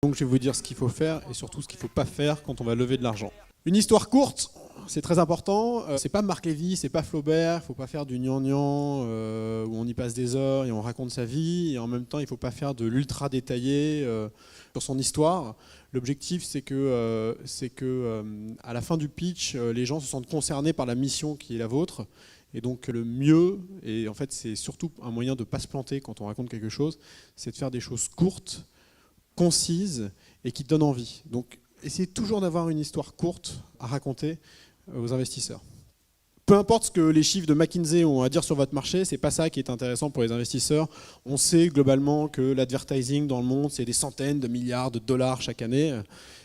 Donc je vais vous dire ce qu'il faut faire et surtout ce qu'il ne faut pas faire quand on va lever de l'argent. Une histoire courte, c'est très important. C'est pas Marc Lévy, c'est pas Flaubert. Il ne faut pas faire du gnangnan où on y passe des heures et on raconte sa vie. Et en même temps, il ne faut pas faire de l'ultra détaillé sur son histoire. L'objectif, c'est que à la fin du pitch, les gens se sentent concernés par la mission qui est la vôtre. Et donc le mieux, et en fait c'est surtout un moyen de ne pas se planter quand on raconte quelque chose, c'est de faire des choses courtes, concises et qui donnent envie. Donc essayez toujours d'avoir une histoire courte à raconter aux investisseurs. Peu importe ce que les chiffres de McKinsey ont à dire sur votre marché, c'est pas ça qui est intéressant pour les investisseurs. On sait globalement que l'advertising dans le monde, c'est des centaines de milliards de dollars chaque année.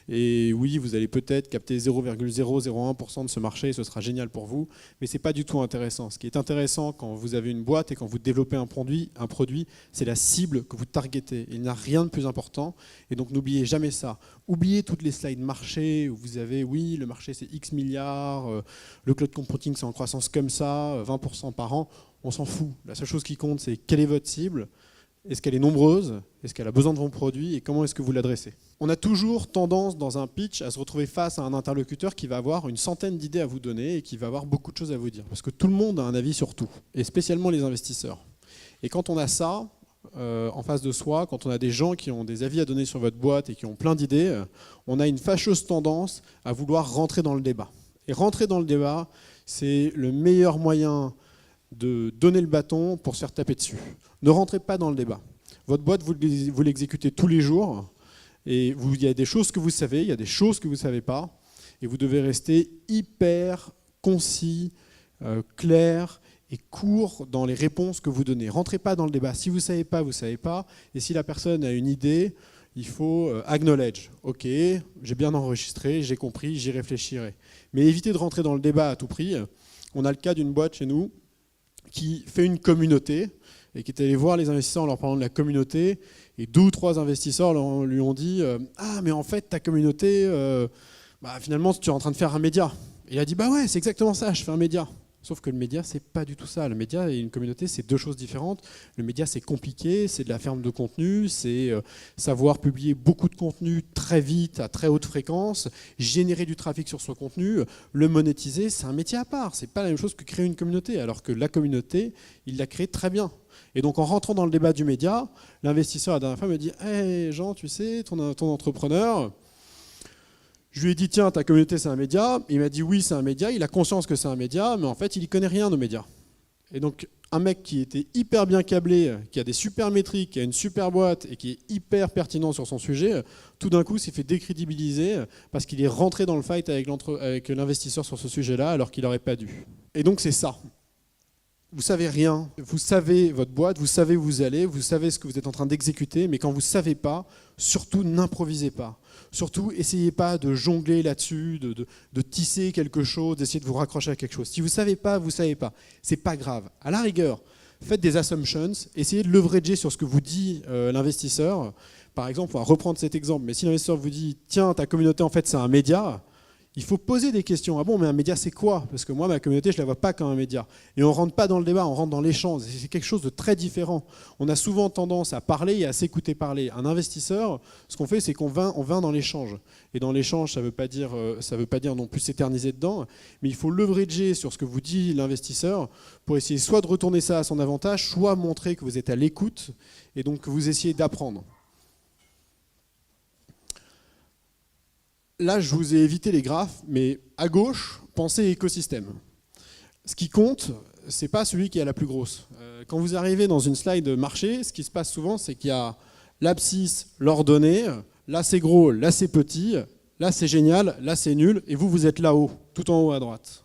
Et oui, vous allez peut-être capter 0,001% de ce marché, et ce sera génial pour vous, mais ce n'est pas du tout intéressant. Ce qui est intéressant quand vous avez une boîte et quand vous développez un produit, c'est la cible que vous targetez. Il n'y a rien de plus important, et donc n'oubliez jamais ça. Oubliez toutes les slides marché où vous avez, oui, le marché c'est X milliards, le cloud computing c'est en croissance comme ça, 20% par an, on s'en fout. La seule chose qui compte, c'est quelle est votre cible. Est-ce qu'elle est nombreuse? Est-ce qu'elle a besoin de vos produits? Et comment est-ce que vous l'adressez? On a toujours tendance dans un pitch à se retrouver face à un interlocuteur qui va avoir une centaine d'idées à vous donner et qui va avoir beaucoup de choses à vous dire. Parce que tout le monde a un avis sur tout, et spécialement les investisseurs. Et quand on a ça en face de soi, quand on a des gens qui ont des avis à donner sur votre boîte et qui ont plein d'idées, on a une fâcheuse tendance à vouloir rentrer dans le débat. Et rentrer dans le débat, c'est le meilleur moyen de donner le bâton pour se faire taper dessus. Ne rentrez pas dans le débat. Votre boîte, vous l'exécutez tous les jours, et il y a des choses que vous savez, il y a des choses que vous ne savez pas, et vous devez rester hyper concis, clair et court dans les réponses que vous donnez. Rentrez pas dans le débat. Si vous ne savez pas, vous ne savez pas, et si la personne a une idée, il faut acknowledge. Ok, j'ai bien enregistré, j'ai compris, j'y réfléchirai. Mais évitez de rentrer dans le débat à tout prix. On a le cas d'une boîte chez nous qui fait une communauté et qui est allé voir les investisseurs en leur parlant de la communauté, et 2 ou 3 investisseurs lui ont dit « Ah, mais en fait, ta communauté, finalement, tu es en train de faire un média. » Il a dit « Bah ouais, c'est exactement ça, je fais un média. » Sauf que le média, c'est pas du tout ça. Le média et une communauté, c'est 2 choses différentes. Le média, c'est compliqué, c'est de la ferme de contenu, c'est savoir publier beaucoup de contenu très vite, à très haute fréquence, générer du trafic sur ce contenu, le monétiser, c'est un métier à part. C'est pas la même chose que créer une communauté, alors que la communauté, il l'a créée très bien. Et donc en rentrant dans le débat du média, l'investisseur la dernière fois me dit « Hey Jean, tu sais, ton entrepreneur… » Je lui ai dit, tiens, ta communauté, c'est un média. Il m'a dit, oui, c'est un média. Il a conscience que c'est un média, mais en fait, il n'y connaît rien aux médias. Et donc, un mec qui était hyper bien câblé, qui a des super métriques, qui a une super boîte et qui est hyper pertinent sur son sujet, tout d'un coup, s'est fait décrédibiliser parce qu'il est rentré dans le fight avec l'investisseur sur ce sujet-là, alors qu'il n'aurait pas dû. Et donc, c'est ça. Vous savez rien, vous savez votre boîte, vous savez où vous allez, vous savez ce que vous êtes en train d'exécuter, mais quand vous ne savez pas, surtout n'improvisez pas. Surtout, essayez pas de jongler là-dessus, de tisser quelque chose, d'essayer de vous raccrocher à quelque chose. Si vous ne savez pas, vous ne savez pas. Ce n'est pas grave. À la rigueur, faites des assumptions, essayez de leverager sur ce que vous dit l'investisseur. Par exemple, on va reprendre cet exemple, mais si l'investisseur vous dit « Tiens, ta communauté, en fait, c'est un média », il faut poser des questions. Ah bon, mais un média, c'est quoi? Parce que moi, ma communauté, je ne la vois pas comme un média. Et on ne rentre pas dans le débat, on rentre dans l'échange. C'est quelque chose de très différent. On a souvent tendance à parler et à s'écouter parler. Un investisseur, ce qu'on fait, c'est qu'on va dans l'échange. Et dans l'échange, ça ne veut pas dire non plus s'éterniser dedans, mais il faut leverager sur ce que vous dit l'investisseur pour essayer soit de retourner ça à son avantage, soit montrer que vous êtes à l'écoute et donc que vous essayez d'apprendre. Là, je vous ai évité les graphes, mais à gauche, pensez écosystème. Ce qui compte, ce n'est pas celui qui a la plus grosse. Quand vous arrivez dans une slide marché, ce qui se passe souvent, c'est qu'il y a l'abscisse, l'ordonnée, là c'est gros, là c'est petit, là c'est génial, là c'est nul, et vous êtes là-haut, tout en haut à droite.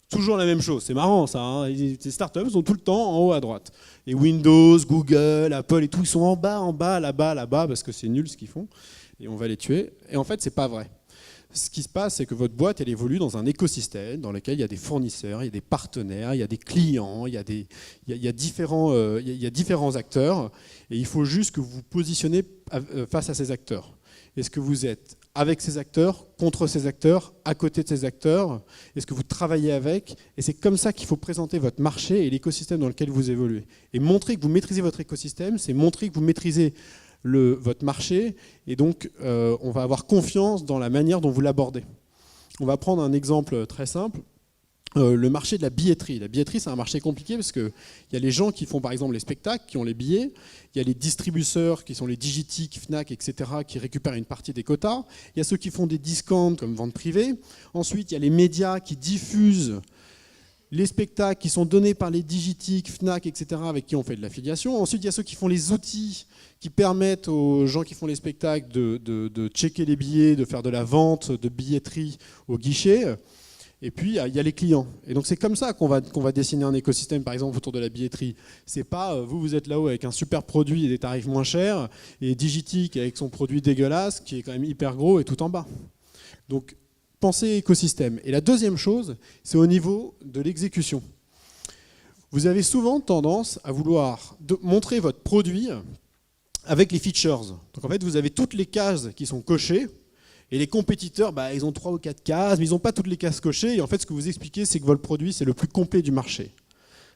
Toujours la même chose, c'est marrant ça, hein. Les startups sont tout le temps en haut à droite. Et Windows, Google, Apple et tout, ils sont en bas, là-bas, parce que c'est nul ce qu'ils font, et on va les tuer. Et en fait, c'est pas vrai. Ce qui se passe, c'est que votre boîte, elle évolue dans un écosystème dans lequel il y a des fournisseurs, il y a des partenaires, il y a des clients, il y a différents acteurs, et il faut juste que vous vous positionnez face à ces acteurs. Est-ce que vous êtes avec ces acteurs, contre ces acteurs, à côté de ces acteurs? Est-ce que vous travaillez avec? Et c'est comme ça qu'il faut présenter votre marché et l'écosystème dans lequel vous évoluez. Et montrer que vous maîtrisez votre écosystème, c'est montrer que vous maîtrisez votre marché, et donc on va avoir confiance dans la manière dont vous l'abordez. On va prendre un exemple très simple. Le marché de la billetterie. La billetterie, c'est un marché compliqué parce qu'il y a les gens qui font par exemple les spectacles, qui ont les billets, il y a les distributeurs qui sont les Digitic, Fnac, etc., qui récupèrent une partie des quotas, il y a ceux qui font des discounts comme vente privée, ensuite il y a les médias qui diffusent les spectacles qui sont donnés par les Digitic, Fnac, etc., avec qui on fait de l'affiliation, ensuite il y a ceux qui font les outils qui permettent aux gens qui font les spectacles de checker les billets, de faire de la vente de billetterie au guichet. Et puis, il y a les clients. Et donc, c'est comme ça qu'on va dessiner un écosystème, par exemple, autour de la billetterie. C'est pas, vous êtes là-haut avec un super produit et des tarifs moins chers, et Digitic avec son produit dégueulasse, qui est quand même hyper gros, et tout en bas. Donc, pensez écosystème. Et la deuxième chose, c'est au niveau de l'exécution. Vous avez souvent tendance à vouloir montrer votre produit avec les features. Donc, en fait, vous avez toutes les cases qui sont cochées, et les compétiteurs, ils ont 3 ou 4 cases, mais ils n'ont pas toutes les cases cochées. Et en fait, ce que vous expliquez, c'est que votre produit, c'est le plus complet du marché.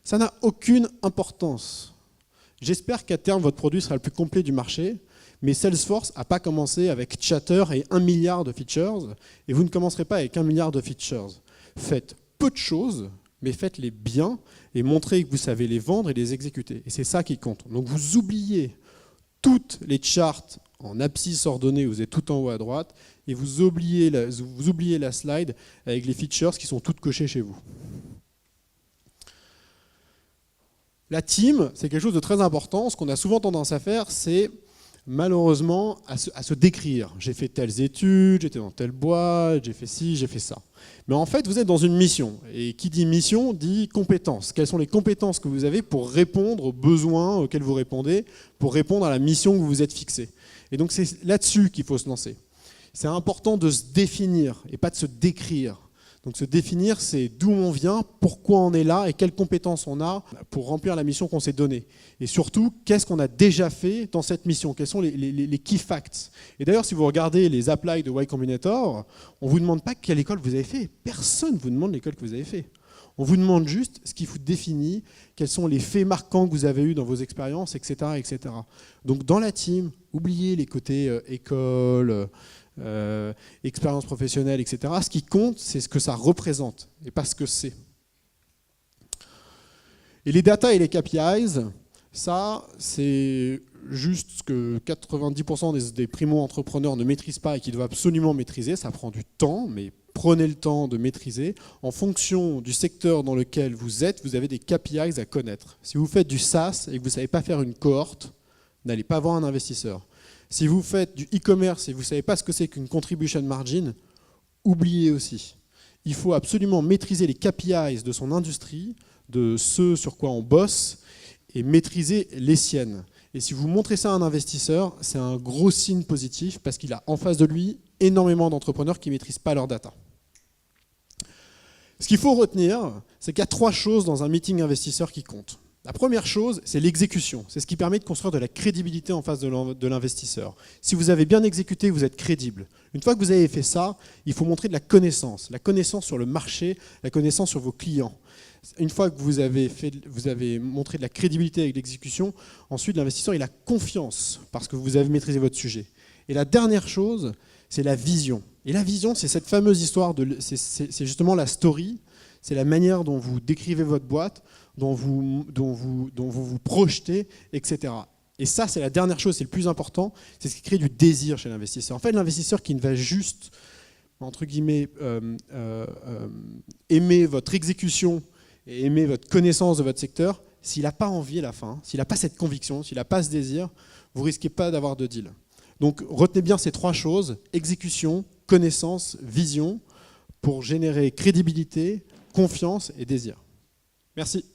Ça n'a aucune importance. J'espère qu'à terme, votre produit sera le plus complet du marché. Mais Salesforce n'a pas commencé avec Chatter et 1 milliard de features. Et vous ne commencerez pas avec 1 milliard de features. Faites peu de choses, mais faites-les bien et montrez que vous savez les vendre et les exécuter. Et c'est ça qui compte. Donc vous oubliez toutes les charts en abscisse ordonnée, vous êtes tout en haut à droite, et vous oubliez la slide avec les features qui sont toutes cochées chez vous. La team, c'est quelque chose de très important. Ce qu'on a souvent tendance à faire, c'est malheureusement à se décrire. J'ai fait telles études, j'étais dans telle boîte, j'ai fait ci, j'ai fait ça. Mais en fait, vous êtes dans une mission. Et qui dit mission dit compétences. Quelles sont les compétences que vous avez pour répondre aux besoins auxquels vous répondez, pour répondre à la mission que vous vous êtes fixée. Et donc c'est là-dessus qu'il faut se lancer. C'est important de se définir et pas de se décrire. Donc se définir, c'est d'où on vient, pourquoi on est là et quelles compétences on a pour remplir la mission qu'on s'est donnée. Et surtout, qu'est-ce qu'on a déjà fait dans cette mission? Quels sont les key facts? Et d'ailleurs, si vous regardez les applis de Y Combinator, on ne vous demande pas quelle école vous avez fait. Personne ne vous demande l'école que vous avez fait. On vous demande juste ce qui vous définit, quels sont les faits marquants que vous avez eus dans vos expériences, etc., etc. Donc dans la team, oubliez les côtés école, expérience professionnelle, etc. Ce qui compte, c'est ce que ça représente et pas ce que c'est. Et les data et les KPIs, ça, c'est juste ce que 90% des primo-entrepreneurs ne maîtrisent pas et qu'ils doivent absolument maîtriser. Ça prend du temps, mais prenez le temps de maîtriser. En fonction du secteur dans lequel vous êtes, vous avez des KPIs à connaître. Si vous faites du SaaS et que vous ne savez pas faire une cohorte, n'allez pas voir un investisseur. Si vous faites du e-commerce et vous ne savez pas ce que c'est qu'une contribution margin, oubliez aussi. Il faut absolument maîtriser les KPIs de son industrie, de ce sur quoi on bosse, et maîtriser les siennes. Et si vous montrez ça à un investisseur, c'est un gros signe positif parce qu'il a en face de lui énormément d'entrepreneurs qui ne maîtrisent pas leur data. Ce qu'il faut retenir, c'est qu'il y a 3 choses dans un meeting investisseur qui comptent. La première chose, c'est l'exécution. C'est ce qui permet de construire de la crédibilité en face de l'investisseur. Si vous avez bien exécuté, vous êtes crédible. Une fois que vous avez fait ça, il faut montrer de la connaissance sur le marché, la connaissance sur vos clients. Une fois que vous avez montré de la crédibilité avec l'exécution, ensuite l'investisseur il a confiance parce que vous avez maîtrisé votre sujet. Et la dernière chose, c'est la vision. Et la vision, c'est cette fameuse histoire, c'est justement la story, c'est la manière dont vous décrivez votre boîte, dont vous vous projetez, etc. Et ça, c'est la dernière chose, c'est le plus important, c'est ce qui crée du désir chez l'investisseur. En fait, l'investisseur qui ne va juste, entre guillemets, aimer votre exécution et aimer votre connaissance de votre secteur, s'il n'a pas envie à la fin, s'il n'a pas cette conviction, s'il n'a pas ce désir, vous ne risquez pas d'avoir de deal. Donc retenez bien ces 3 choses, exécution, connaissance, vision, pour générer crédibilité, confiance et désir. Merci.